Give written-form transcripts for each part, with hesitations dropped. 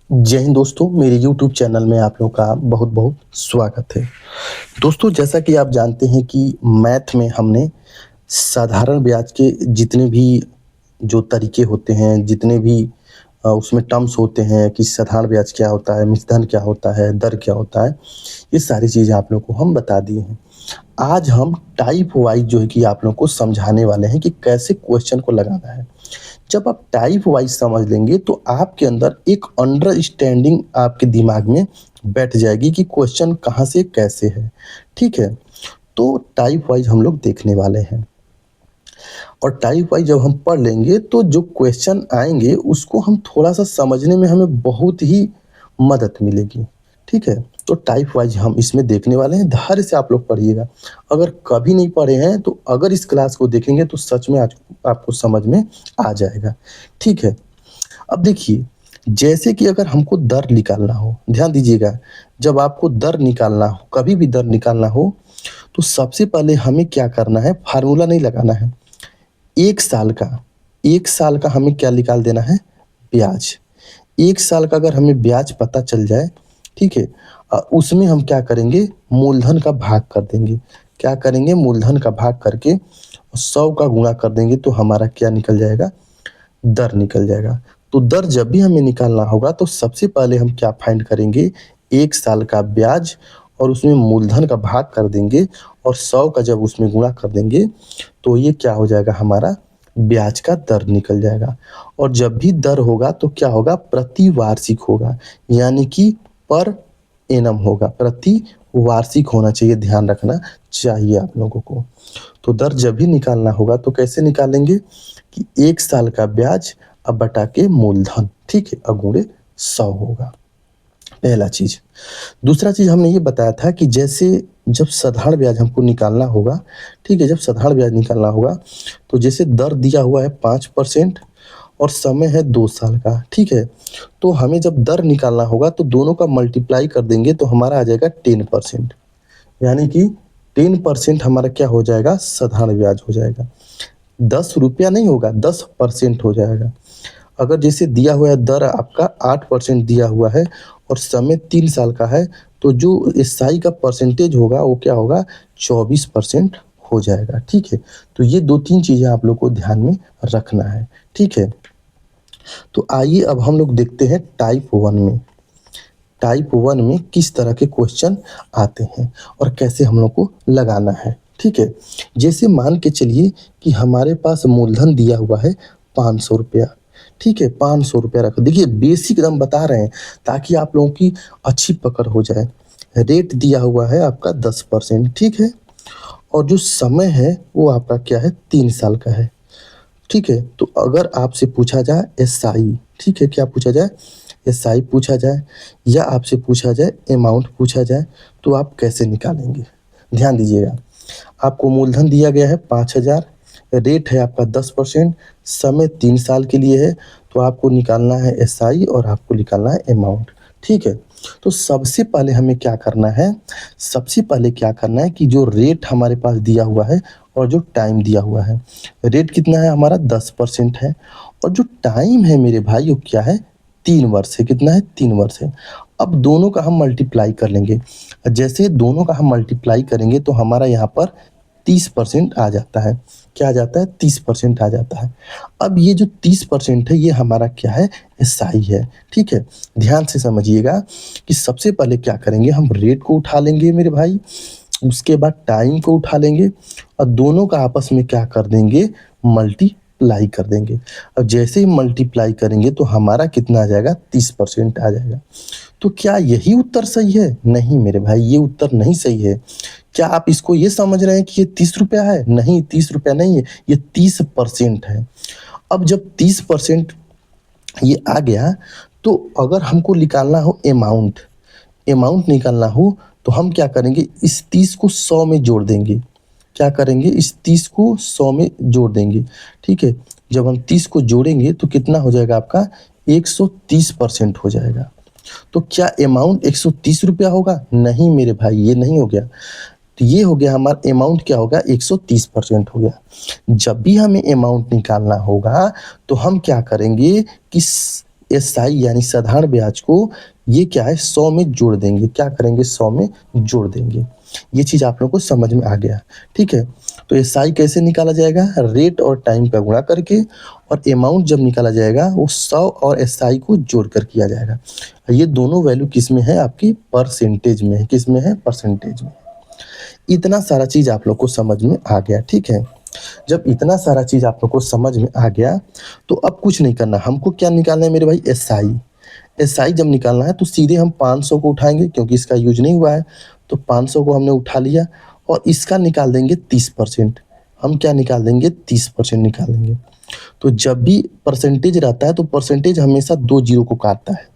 जय हिंद दोस्तों, मेरे यूट्यूब चैनल में आप लोगों का बहुत-बहुत स्वागत है। दोस्तों, जैसा कि आप जानते हैं कि मैथ में हमने साधारण ब्याज के जितने भी जो तरीके होते हैं, जितने भी उसमें टर्म्स होते हैं कि साधारण ब्याज क्या होता है, मिश्रधन क्या होता है, दर क्या होता है, ये सारी चीज़ें आप लोगों को हम बता दिए हैं। आज हम टाइप वाइज़ जो है कि आप लोगों को समझाने वाले हैं कि कैसे क्वेश्चन को लगाना है। जब आप टाइप वाइज समझ लेंगे तो आपके अंदर एक अंडरस्टैंडिंग आपके दिमाग में बैठ जाएगी कि क्वेश्चन कहाँ से कैसे है। ठीक है? तो टाइप वाइज हम लोग देखने वाले हैं और टाइप वाइज जब हम पढ़ लेंगे तो जो क्वेश्चन आएँगे उसको हम थोड़ा-सा समझने में हमें बहुत ही मदद मिलेगी। ठीक है? तो टाइप वाइज हम इसमें देखने वाले हैं, धैर्य से आप लोग पढ़िएगा। अगर कभी नहीं पढ़े हैं तो अगर इस क्लास को देखेंगे तो सच में आज आपको समझ में आ जाएगा। ठीक है? अब देखिए, जैसे कि अगर हमको दर निकालना हो, ध्यान दीजिएगा, जब आपको दर निकालना हो, कभी भी दर निकालना हो, तो सबसे पहले हमें क्या करना है, फ़ॉर्मूला नहीं लगाना है। 1 साल का 1 साल का हमें क्या निकाल देना है, ब्याज। 1 साल का अगर हमें ब्याज पता चल जाए, ठीक है? उसमें हम क्या करेंगे, मूलधन का भाग कर देंगे। क्या करेंगे, मूलधन का भाग करके 100 का गुणा कर देंगे तो हमारा क्या निकल जाएगा, दर निकल जाएगा। तो दर जब भी हमें निकालना होगा तो सबसे पहले हम क्या फाइंड करेंगे, 1 साल का ब्याज और उसमें मूलधन का भाग कर देंगे और 100 का जब उसमें गुणा कर देंगे तो ये क्या हो जाएगा, हमारा ब्याज का दर निकल जाएगा। और जब भी दर होगा तो क्या होगा, प्रति वार्षिक होगा, यानी कि पर एनम होगा, प्रति वार्षिक होना चाहिए, ध्यान रखना चाहिए आप लोगों को। तो दर जब भी निकालना होगा तो कैसे निकालेंगे कि 1 साल का ब्याज अब बटा के मूलधन, ठीक है? अगुणे 100 होगा, पहला चीज़। दूसरा चीज़ हमने ये बताया था कि जैसे जब साधारण ब्याज हमको निकालना होगा, ठीक है? जब साधारण ब्याज निकालना होगा, तो जैसे दर दिया हुआ है 5% और समय है 2 साल का, ठीक है? तो हमें जब दर निकालना होगा तो दोनों का मल्टीप्लाई कर देंगे तो हमारा आ जाएगा 10%, यानी कि 10% हमारा क्या हो जाएगा, साधारण ब्याज हो जाएगा। 10 रुपया नहीं होगा, 10% हो जाएगा। अगर जैसे दिया हुआ है दर आपका 8% दिया हुआ है और समय 3 साल का है, तो जो एसआई का परसेंटेज होगा वो क्या होगा, 24% हो जाएगा, ठीक है? तो ये 2-3 चीज़ें आप लोग को ध्यान में रखना है, ठीक है? तो आइए अब हम लोग देखते हैं टाइप 1 में। टाइप 1 में किस तरह के क्वेश्चन आते हैं और कैसे हम लोग को लगाना है, ठीक है? जैसे मान के चलिए कि हमारे पास मूलधन दिया हुआ है 500 रुपया, ठीक है? 500 रुपया रखो। देखिए, बेसिक हम बता रहे हैं ताकि आप लोगों की अच्छी पकड़ हो जाए। रेट दिया हुआ है आपका 10%, ठीक है? और जो समय है वो आपका क्या है, 3 साल का है। ठीक है? तो अगर आपसे पूछा जाए एसआई, ठीक है? क्या पूछा जाए? एसआई पूछा जाए या आपसे पूछा जाए अमाउंट पूछा जाए, तो आप कैसे निकालेंगे? ध्यान दीजिएगा, आपको मूलधन दिया गया है 5,000, रेट है आपका 10%, समय 3 साल के लिए है, तो आपको निकालना है एसआई और आपको निकालना है अमाउंट, ठीक है? तो सबसे पहले हमें क्या करना है, सबसे पहले क्या करना है कि जो रेट हमारे पास दिया हुआ है और जो टाइम दिया हुआ है, रेट कितना है हमारा, 10% है और जो टाइम है मेरे भाई वो क्या है, 3 वर्ष है। कितना है, 3 वर्ष है। अब दोनों का हम मल्टीप्लाई कर लेंगे। जैसे दोनों का हम मल्टीप्लाई करेंगे तो हमारा यहाँ पर 30% आ जाता है। क्या आ जाता है, 30% आ जाता है। अब ये जो 30% है ये हमारा क्या है, एसआई है, ठीक है? ध्यान से समझिएगा कि सबसे पहले क्या करेंगे, हम रेट को उठा लेंगे मेरे भाई, उसके बाद टाइम को उठा लेंगे और दोनों का आपस में क्या कर देंगे, मल्टीप्लाई कर देंगे। अब जैसे ही मल्टीप्लाई करेंगे तो हमारा कितना आ जाएगा, 30% आ जाएगा। तो क्या यही उत्तर सही है? नहीं मेरे भाई, ये उत्तर नहीं सही है। क्या आप इसको ये समझ रहे हैं कि ये 30 रुपया है? नहीं, 30 रुपया नहीं है, ये 30% है। अब जब 30% ये आ गया, तो अगर हमको निकालना हो अमाउंट, अमाउंट निकालना हो तो हम क्या करेंगे, इस 30 को 100 में जोड़ देंगे। क्या करेंगे, इस 30 को 100 में जोड़ देंगे, ठीक है? जब हम 30 को जोड़ेंगे तो कितना हो जाएगा आपका, 130% हो जाएगा। तो क्या अमाउंट 130 रुपया होगा? नहीं मेरे भाई, ये नहीं हो गया। तो ये हो गया हमारा अमाउंट, क्या होगा, 130% हो गया। जब भी हमें अमाउंट निकालना होगा तो हम क्या करेंगे कि एसआई यानी साधारण ब्याज को ये क्या है 100 में जोड़ देंगे। क्या करेंगे 100 में जोड़ देंगे। ये चीज़ आप लोगों को समझ में आ गया, ठीक है। तो एसआई कैसे निकाला जाएगा, रेट और टाइम का गुणा करके, और अमाउंट जब निकाला जाएगा वो 100 और एसआई को जोड़ कर किया जाएगा। ये दोनों वैल्यू किस में है, आपकी परसेंटेज में है। किस में है, परसेंटेज में। इतना सारा चीज़ आप लोग को समझ में आ गया, ठीक है। जब इतना सारा चीज़ आप लोग को समझ में आ गया तो अब कुछ नहीं करना, हमको क्या निकालना है मेरे भाई, एसआई। एसआई जब निकालना है तो सीधे हम 500 को उठाएंगे, क्योंकि इसका यूज नहीं हुआ है। तो 500 को हमने उठा लिया और इसका निकाल देंगे 30%। हम क्या निकाल देंगे, 30% निकाल देंगे। तो जब भी परसेंटेज रहता है तो परसेंटेज हमेशा 2 जीरो को काटता है,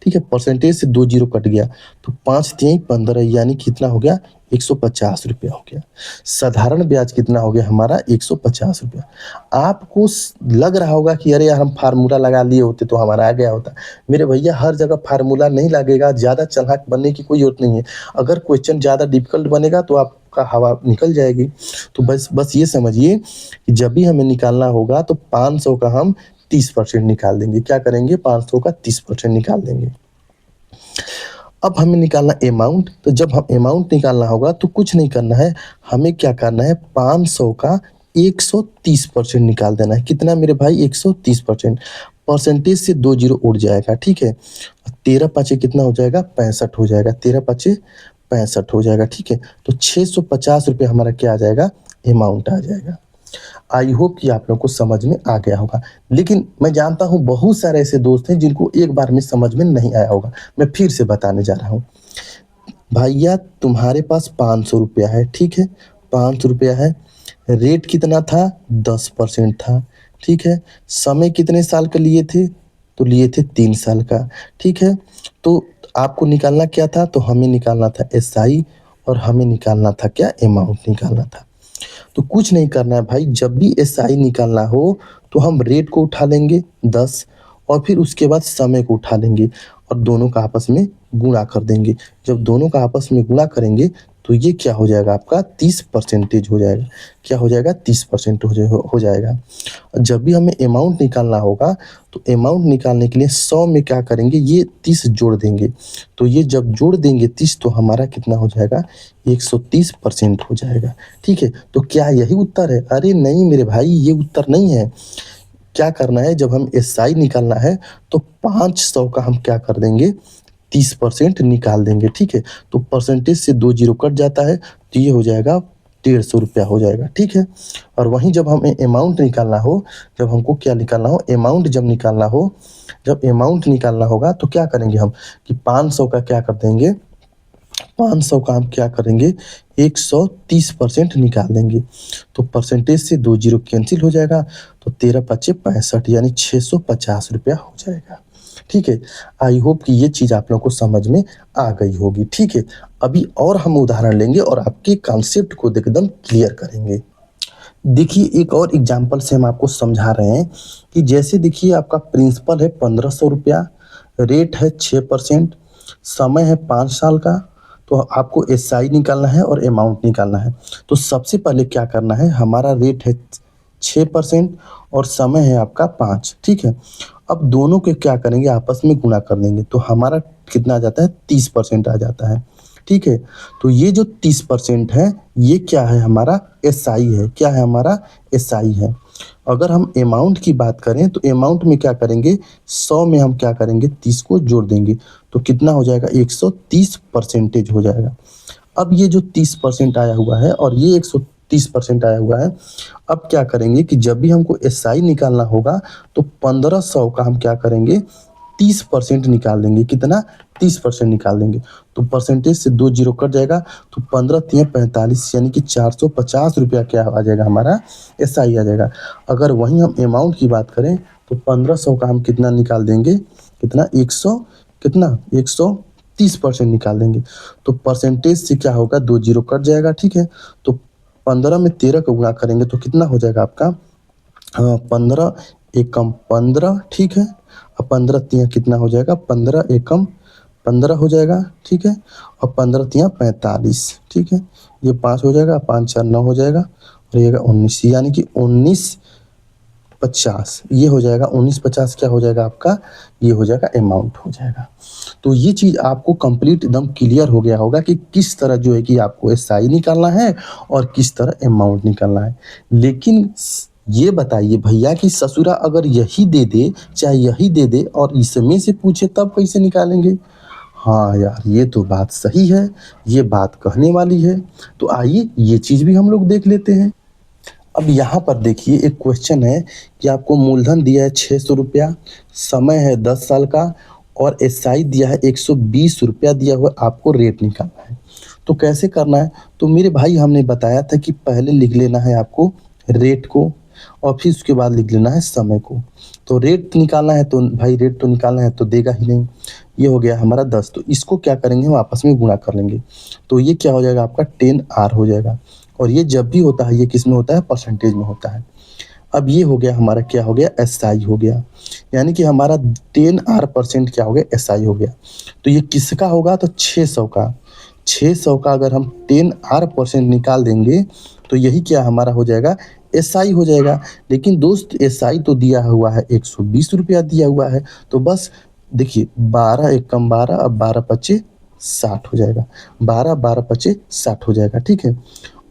ठीक है। परसेंटेज से 2 जीरो कट गया तो 5 तिहाई 15, यानी कितना हो गया, 150 रुपया हो गया। साधारण ब्याज कितना हो गया हमारा, 150 रुपया। आपको लग रहा होगा कि अरे यार हम फार्मूला लगा लिए होते तो हमारा आ गया होता। मेरे भैया हर जगह फार्मूला नहीं लगेगा, ज़्यादा चालाक बनने की कोई जरूरत नहीं है। अगर क्वेश्चन ज़्यादा डिफिकल्ट बनेगा तो आपका हवा निकल जाएगी। तो बस बस ये समझिए कि जब भी हमें निकालना होगा तो 500 का हम 30% निकाल देंगे। क्या करेंगे, 500 का 30% निकाल देंगे। अब हमें निकालना अमाउंट, तो जब हम अमाउंट निकालना होगा तो कुछ नहीं करना है, हमें क्या करना है, 500 का 130% निकाल देना है। कितना मेरे भाई, 130%। परसेंटेज से 2 जीरो उड़ जाएगा, ठीक है। 13 पाँचे कितना हो जाएगा, 65 हो जाएगा। 13 पाँचे 65 हो जाएगा, ठीक है। तो 650 रुपये हमारा क्या आ जाएगा, अमाउंट आ जाएगा। आई होप कि आप लोग को समझ में आ गया होगा। लेकिन मैं जानता हूँ बहुत सारे ऐसे दोस्त हैं जिनको एक बार में समझ में नहीं आया होगा। मैं फिर से बताने जा रहा हूँ। भैया तुम्हारे पास 500 रुपया है, ठीक है। 500 रुपया है, रेट कितना था, 10% था, ठीक है। समय कितने साल का लिए थे, तो लिए थे 3 साल का, ठीक है। तो आपको निकालना क्या था, तो हमें निकालना था एसआई और हमें निकालना था क्या, अमाउंट निकालना था। तो कुछ नहीं करना है भाई, जब भी एसआई निकालना हो तो हम रेट को उठा लेंगे 10 और फिर उसके बाद समय को उठा लेंगे और दोनों का आपस में गुणा कर देंगे। जब दोनों का आपस में गुणा करेंगे तो ये क्या हो जाएगा, आपका 30% हो जाएगा। क्या हो जाएगा, 30% हो जाएगा। जब भी हमें अमाउंट निकालना होगा तो अमाउंट निकालने के लिए 100 में क्या करेंगे, ये 30 जोड़ देंगे। तो ये जब जोड़ देंगे 30 तो हमारा कितना हो जाएगा, 130% हो जाएगा, ठीक है। तो क्या यही उत्तर है, अरे नहीं मेरे भाई, ये उत्तर नहीं है। क्या करना है, जब हम एसआई निकालना है तो 500 का हम क्या कर देंगे, 30% निकाल देंगे, ठीक है। तो परसेंटेज से 2 जीरो कट जाता है तो ये हो जाएगा 150 रुपया हो जाएगा, ठीक है। और वहीं जब हमें अमाउंट निकालना हो, जब हमको क्या निकालना हो, अमाउंट जब निकालना हो, जब अमाउंट निकालना होगा तो क्या करेंगे हम, कि 500 का क्या कर देंगे, 500 का हम क्या करेंगे, 130% निकाल देंगे। तो परसेंटेज से 2 जीरो कैंसिल हो जाएगा तो 13 पच्चे 65, यानी 650 रुपया हो जाएगा, ठीक है। आई होप कि ये चीज़ आप लोगों को समझ में आ गई होगी, ठीक है। अभी और हम उदाहरण लेंगे और आपके कॉन्सेप्ट को एकदम क्लियर करेंगे। देखिए एक और एग्जांपल से हम आपको समझा रहे हैं कि जैसे देखिए आपका प्रिंसिपल है 1500 रुपया, रेट है 6%, समय है 5 साल का। तो आपको एसआई निकालना है और अमाउंट निकालना है। तो सबसे पहले क्या करना है, हमारा रेट है 6% और समय है आपका 5, ठीक है। अब दोनों के क्या करेंगे, आपस में गुणा कर देंगे तो हमारा कितना आ जाता है, 30% आ जाता है, ठीक है। तो ये जो 30% है ये क्या है, हमारा एसआई है। क्या है, हमारा एसआई है। अगर हम अमाउंट की बात करें तो अमाउंट में क्या करेंगे, 100 में हम क्या करेंगे, 30 को जोड़ देंगे तो कितना हो जाएगा, 130% हो जाएगा। अब ये जो 30% आया हुआ है और ये 130% आया हुआ है, अब क्या करेंगे कि जब भी हमको एसआई निकालना होगा तो 1500 का हम क्या करेंगे, 30% निकाल देंगे। कितना, 30% निकाल देंगे। तो परसेंटेज से 2 जीरो कट जाएगा तो 15 तिया 45, यानी कि 450 रुपया क्या आ जाएगा, हमारा एसआई आ जाएगा। अगर वहीं हम अमाउंट की बात करें तो 1500 का हम कितना निकाल देंगे, कितना, 100, कितना, 130% निकाल देंगे। तो परसेंटेज से क्या होगा, 2 जीरो कट जाएगा, ठीक है। तो 15 में 13 का गुणा करेंगे तो कितना हो जाएगा आपका, हाँ 15 एकम 15, ठीक है। और 15 तिया कितना हो जाएगा, 15 एकम 15 हो जाएगा, ठीक है। और 15 तिया 45, ठीक है। ये 5 हो जाएगा, 5 4 9 हो जाएगा और ये 19, यानी कि 19 50 ये हो जाएगा 1950 क्या हो जाएगा आपका, ये हो जाएगा अमाउंट हो जाएगा। तो ये चीज़ आपको कंप्लीट एकदम क्लियर हो गया होगा कि किस तरह जो है कि आपको एसआई निकालना है और किस तरह अमाउंट निकालना है। लेकिन ये बताइए भैया कि ससुरा अगर यही दे दे, चाहे यही दे दे और इसमें से पूछे तब कैसे निकालेंगे? हाँ यार, ये तो बात सही है, ये बात कहने वाली है। तो आइए ये चीज़ भी हम लोग देख लेते हैं। अब यहाँ पर देखिए एक क्वेश्चन है कि आपको मूलधन दिया है 600 रुपया, समय है 10 साल का और एसआई दिया है 120 रुपया दिया हुआ, आपको रेट निकालना है। तो कैसे करना है? तो मेरे भाई हमने बताया था कि पहले लिख लेना है आपको रेट को और फिर उसके बाद लिख लेना है समय को। तो रेट निकालना है तो भाई रेट तो निकालना है तो देगा ही नहीं। ये हो गया हमारा 10, तो इसको क्या करेंगे हम आपस में गुणा कर लेंगे। तो ये क्या हो जाएगा आपका 10R हो जाएगा। और ये जब भी होता है ये किस में होता है, परसेंटेज में होता है। अब ये हो गया हमारा क्या हो गया, एसआई हो गया। यानी कि हमारा 10R% क्या हो गया, एसआई हो गया। तो ये किसका होगा, तो 600 का। 600 का अगर हम 10R% निकाल देंगे तो यही क्या हमारा हो जाएगा, एसआई हो जाएगा। लेकिन दोस्त एसआई तो दिया हुआ है 120 रुपया दिया हुआ है। तो बस देखिए 12 एक कम 12, अब 12 पच्चे 60 हो जाएगा। 12 12 पच्चे 60 हो जाएगा, ठीक है।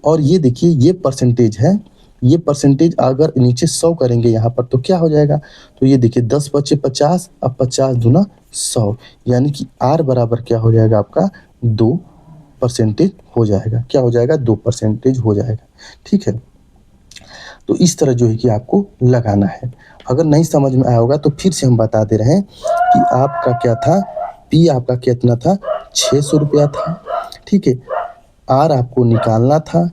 और ये देखिए ये परसेंटेज है, ये परसेंटेज अगर नीचे 100 करेंगे यहाँ पर तो क्या हो जाएगा, तो ये देखिए 10 पच्चे 50, अब 50 दूना 100, यानी कि आर बराबर क्या हो जाएगा आपका 2% हो जाएगा। क्या हो जाएगा, 2% हो जाएगा, ठीक है। तो इस तरह जो है कि आपको लगाना है। अगर नहीं समझ में आया होगा तो फिर से हम बता दे रहे हैं कि आपका क्या था, पी आपका कितना था, 600 रुपया था, ठीक है। आर आपको निकालना था,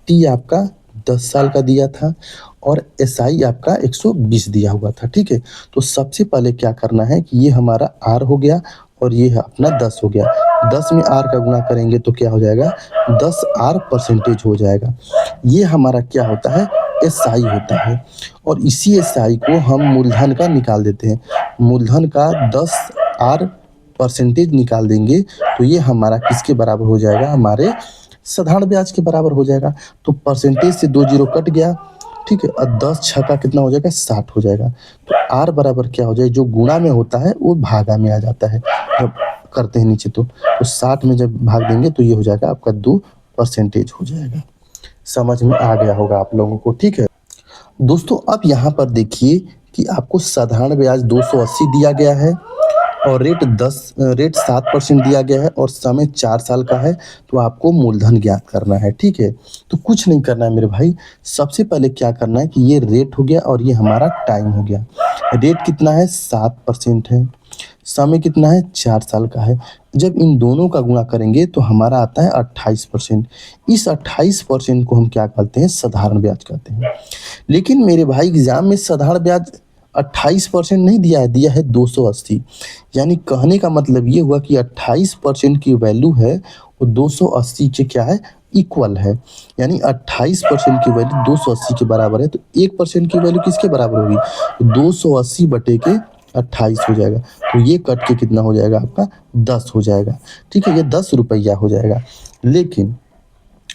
टी आपका 10 साल का दिया था और एसआई आपका 120 दिया हुआ था, ठीक है। तो सबसे पहले क्या करना है कि ये हमारा आर हो गया और ये है अपना 10 हो गया। 10 में आर का गुणा करेंगे तो क्या हो जाएगा, 10R% हो जाएगा। ये हमारा क्या होता है, एसआई होता है। और इसी एसआई को हम मूलधन का निकाल देते हैं। मूलधन का 10R% निकाल देंगे तो ये हमारा किसके बराबर हो जाएगा, हमारे साधारण ब्याज के बराबर हो जाएगा। तो परसेंटेज से 2 जीरो कट गया, ठीक है। और 10 छक्का कितना हो जाएगा, 60 हो जाएगा। तो आर बराबर क्या हो जाए, जो गुणा में होता है वो भागा में आ जाता है जब करते हैं नीचे। तो 60 में जब भाग देंगे तो ये हो जाएगा आपका 2% हो जाएगा। समझ में आ गया होगा आप लोगों को, ठीक है। दोस्तों अब यहाँ पर देखिए कि आपको साधारण ब्याज 280 दिया गया है और रेट 7% दिया गया है और समय 4 साल का है। तो आपको मूलधन ज्ञात करना है, ठीक है। तो कुछ नहीं करना है मेरे भाई, सबसे पहले क्या करना है कि ये रेट हो गया और ये हमारा टाइम हो गया। रेट कितना है, 7% है, समय कितना है, 4 साल का है। जब इन दोनों का गुणा करेंगे तो हमारा आता है 28%। इस 28% को हम क्या कहते हैं, साधारण ब्याज कहते हैं। लेकिन मेरे भाई एग्जाम में साधारण ब्याज 28% नहीं दिया है, दिया है 280। यानी कहने का मतलब ये हुआ कि 28% की वैल्यू है वो 280 के क्या है, इक्वल है। यानी 28% की वैल्यू 280 के बराबर है। तो 1% की वैल्यू किसके बराबर होगी, 280 बटे के 28 हो जाएगा। तो ये कट के कितना हो जाएगा आपका, 10 हो जाएगा, ठीक है। ये 10 रुपया हो जाएगा। लेकिन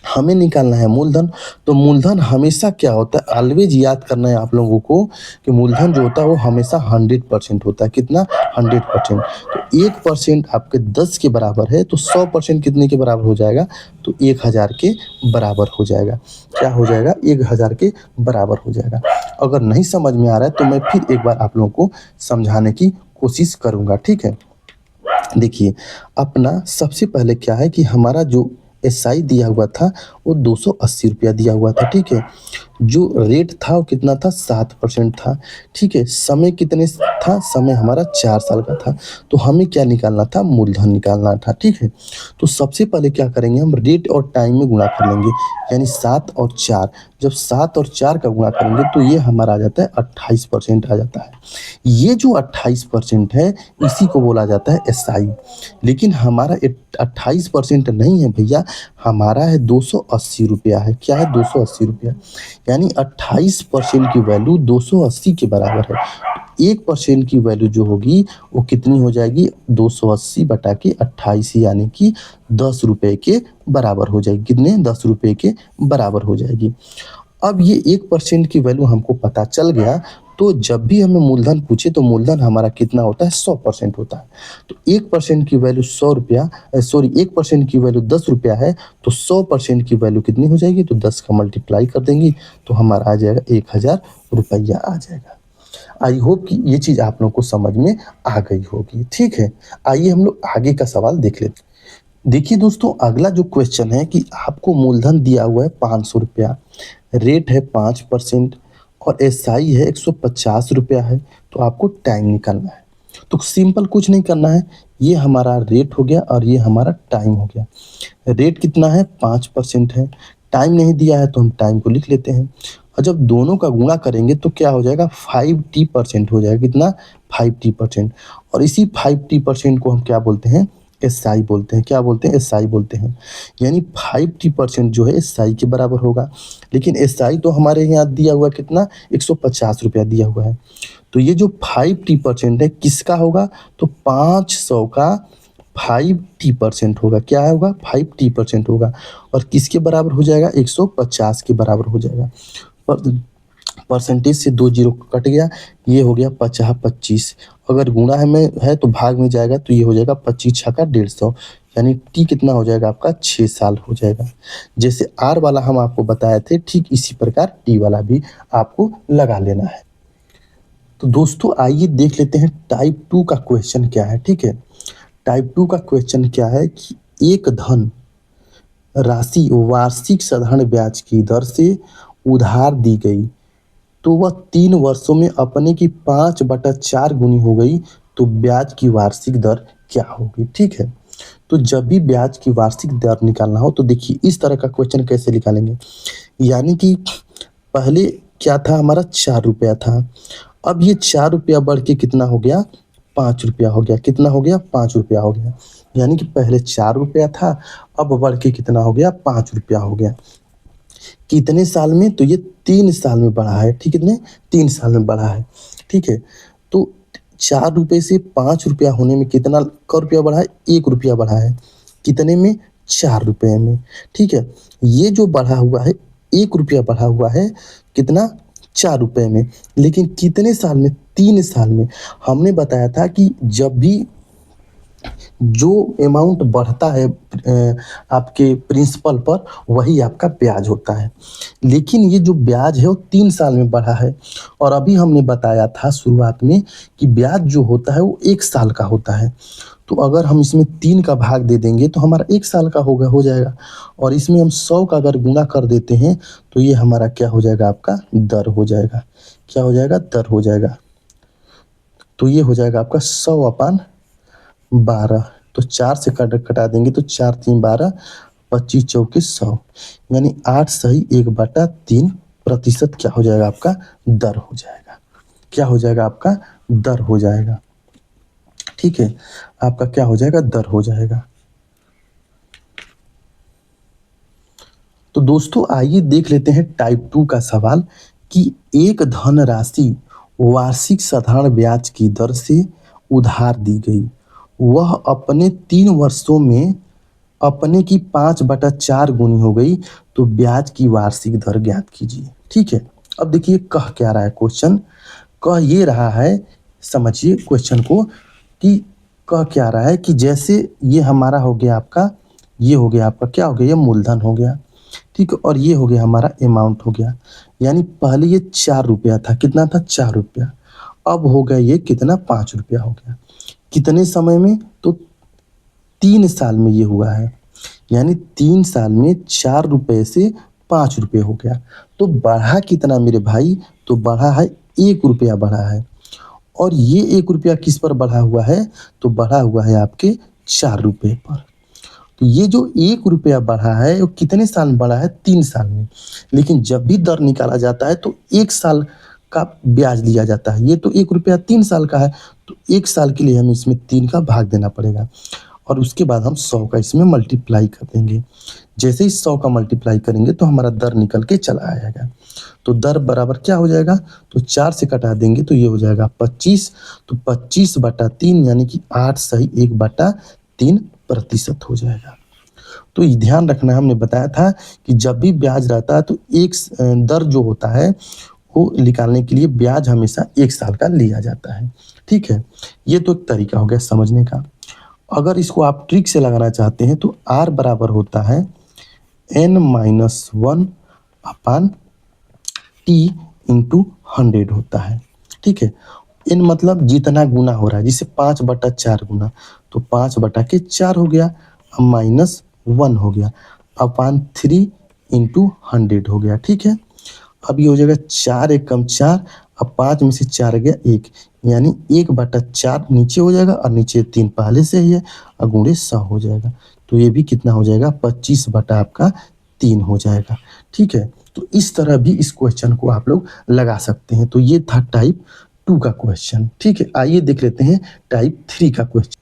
हमें निकालना है मूलधन। तो मूलधन हमेशा क्या होता है, ऑलवेज याद करना है आप लोगों को कि मूलधन जो होता है वो हमेशा 100% होता है। कितना, 100%। तो 1% आपके 10 के बराबर है तो 100% कितने के बराबर हो जाएगा, तो 1000 के बराबर हो जाएगा। क्या हो जाएगा, 1000 के बराबर हो जाएगा। अगर नहीं समझ में आ रहा है तो मैं फिर एक बार आप लोगों को समझाने की कोशिश करूँगा, ठीक है। देखिए अपना सबसे पहले क्या है कि हमारा जो एसआई दिया हुआ था वो 280 रुपया दिया हुआ था, ठीक है। जो रेट था वो कितना था, 7% था, ठीक है। समय कितने था, समय हमारा 4 साल का था। तो हमें क्या निकालना था, मूलधन निकालना था, ठीक है। तो सबसे पहले क्या करेंगे, हम रेट और टाइम में गुणा कर लेंगे। यानी 7 और 4, जब 7 और 4 का गुणा करेंगे तो ये हमारा आ जाता है 28% आ जाता है। ये जो 28% है इसी को बोला जाता है एसआई। लेकिन हमारा 28% नहीं है भैया, हमारा है 280 रुपया है। क्या है, 280 रुपया। यानी 28% की वैल्यू 280 के बराबर है। 1% की वैल्यू जो होगी वो कितनी हो जाएगी, 280 बटा के 28, यानी कि 10 रुपये के बराबर हो जाएगी। कितने, 10 रुपये के बराबर हो जाएगी। अब ये 1% की वैल्यू हमको पता चल गया तो जब भी हमें मूलधन पूछे तो मूलधन हमारा कितना होता है, 100% होता है। तो 1% की वैल्यू 100 रुपया, सॉरी 1% की वैल्यू 10 रुपया है, तो 100% की वैल्यू कितनी हो जाएगी, तो 10 का मल्टीप्लाई कर देंगे तो हमारा आ जाएगा 1000 रुपया आ जाएगा। आई होप कि ये चीज़ आप लोगों को समझ में आ गई होगी। ठीक है, आइए हम लोग आगे का सवाल देख लेते हैं। देखिए दोस्तों, अगला जो क्वेश्चन है कि आपको मूलधन दिया हुआ है 500 रुपया, रेट है 5% और एसआई है 150 रुपया है, तो आपको टाइम निकालना है। तो सिंपल कुछ नहीं करना है, ये हमारा रेट हो गया और ये हमारा टाइम हो गया। रेट कितना है, 5% है, टाइम नहीं दिया है तो हम टाइम को लिख लेते हैं और जब दोनों का गुणा करेंगे तो क्या हो जाएगा, 5t% हो जाएगा। कितना, 5t%। और इसी 5t% को हम क्या बोलते हैं, एसआई बोलते हैं। क्या बोलते हैं, एसआई बोलते हैं। यानी 5t% जो है एसआई के बराबर होगा। लेकिन एसआई तो हमारे यहाँ दिया हुआ कितना, 150 रुपया दिया हुआ है। तो ये जो 5t% है किसका होगा, तो 500 का 5t% होगा। क्या होगा, 5t% होगा। और किसके बराबर हो जाएगा, 150 के बराबर हो जाएगा। पर परसेंटेज से 2 जीरो कट गया, ये हो गया 50 25। अगर गुणा है में है तो भाग में जाएगा, तो ये हो जाएगा 25 छक्का 150, यानी टी कितना हो जाएगा आपका, 6 साल हो जाएगा। जैसे आर वाला हम आपको बताए थे, ठीक इसी प्रकार टी वाला भी आपको लगा लेना है। तो दोस्तों आइए देख लेते हैं टाइप 2 का क्वेश्चन क्या है। ठीक है, टाइप 2 का क्वेश्चन क्या है कि एक धन राशि वार्षिक साधारण ब्याज की दर से उधार दी गई, तो वह 3 वर्षों में अपने की 5/4 गुनी हो गई, तो ब्याज की वार्षिक दर क्या होगी। ठीक है, तो जब भी ब्याज की वार्षिक दर निकालना हो तो देखिए इस तरह का क्वेश्चन कैसे निकालेंगे। यानी कि पहले क्या था, हमारा 4 रुपया था, अब ये 4 रुपया बढ़ के कितना हो गया, 5 रुपया हो गया। कितना हो गया, 5 रुपया हो गया। यानी कि पहले 4 रुपया था, अब बढ़ के कितना हो गया, 5 रुपया हो गया। कितने साल में, तो ये 3 साल में बढ़ा है। ठीक है, कितने, 3 साल में बढ़ा है। ठीक है, तो 4 रुपये से 5 रुपया होने में कितना का रुपया बढ़ा है, 1 रुपया बढ़ा है। कितने में, 4 रुपये में। ठीक है, ये जो बढ़ा हुआ है 1 रुपया बढ़ा हुआ है, कितना, 4 रुपये में। लेकिन कितने साल में, 3 साल में। हमने बताया था कि जब भी जो अमाउंट बढ़ता है आपके प्रिंसिपल पर, वही आपका ब्याज होता है। लेकिन ये जो ब्याज है वो 3 साल में बढ़ा है। और अभी हमने बताया था शुरुआत में कि ब्याज जो होता है वो 1 साल का होता है। तो अगर हम इसमें 3 का भाग दे देंगे तो हमारा 1 साल का होगा, हो जाएगा। और इसमें हम 100 का अगर गुणा कर देते हैं तो ये हमारा क्या हो जाएगा, आपका दर हो जाएगा। क्या हो जाएगा, दर हो जाएगा। तो ये हो जाएगा आपका 100/12। तो 4 से कटा देंगे तो 4 3 12, 25 चौके 100, यानी 8 सही 1/3% क्या हो जाएगा, आपका दर हो जाएगा। क्या हो जाएगा, आपका दर हो जाएगा। ठीक है, आपका क्या हो जाएगा, दर हो जाएगा। तो दोस्तों आइए देख लेते हैं टाइप 2 का सवाल कि एक धन राशि वार्षिक साधारण ब्याज की दर से उधार दी गई, वह अपने 3 वर्षों में अपने की 5/4 गुनी हो गई, तो ब्याज की वार्षिक दर ज्ञात कीजिए। ठीक है, अब देखिए कह क्या रहा है क्वेश्चन, कह ये रहा है, समझिए क्वेश्चन को कि कह क्या रहा है कि जैसे ये हमारा हो गया आपका, ये हो गया आपका क्या हो गया, ये मूलधन हो गया। ठीक है, और ये हो गया हमारा अमाउंट हो गया। यानी पहले ये 4 रुपया था, कितना था, 4 रुपया। अब हो गया ये कितना, 5 रुपया हो गया। कितने समय में, तो 3 साल में ये हुआ है। यानी 3 साल में 4 रुपये से 5 रुपये हो गया। तो बढ़ा कितना मेरे भाई, तो बढ़ा है 1 रुपया बढ़ा है। और ये 1 रुपया किस पर बढ़ा हुआ है, तो बढ़ा हुआ है आपके 4 रुपये पर। तो ये जो 1 रुपया बढ़ा है वो कितने साल में बढ़ा है, 3 साल में। लेकिन जब भी दर निकाला जाता है तो 1 साल का ब्याज लिया जाता है। ये तो 1 रुपया 3 साल का है, तो 1 साल के लिए हमें इसमें 3 का भाग देना पड़ेगा। और उसके बाद हम 100 का इसमें मल्टीप्लाई कर देंगे। जैसे ही 100 का मल्टीप्लाई करेंगे तो हमारा दर निकल के चला आएगा। तो दर बराबर क्या हो जाएगा, तो 4 से कटा देंगे तो ये हो जाएगा 25। तो 25/3 यानी कि 8 सही 1/3% हो जाएगा। तो ये ध्यान रखना, हमने बताया था कि जब भी ब्याज रहता है तो एक दर जो होता है को निकालने के लिए ब्याज हमेशा 1 साल का लिया जाता है। ठीक है? ये तो एक तरीका हो गया समझने का। अगर इसको आप ट्रिक से लगाना चाहते हैं तो r बराबर होता है n-1 अपान t इंटू 100 होता है। ठीक है? n मतलब जितना गुना हो रहा है, जिसे 5/4 गुना, तो 5/4 हो गया, अब -1 हो गया, अपान 3 इंटू 100 हो गया। ठीक है? अब ये हो जाएगा 4 एकम 4, अब 5 में से 4 गया 1, यानी 1/4 नीचे हो जाएगा और नीचे 3 पहले से ही है और गुणे 100 हो जाएगा। तो ये भी कितना हो जाएगा, 25 बटा आपका 3 हो जाएगा। ठीक है? तो इस तरह भी इस क्वेश्चन को आप लोग लगा सकते हैं। तो ये था टाइप 2 का क्वेश्चन। ठीक है? आइए देख लेते हैं टाइप 3 का क्वेश्चन।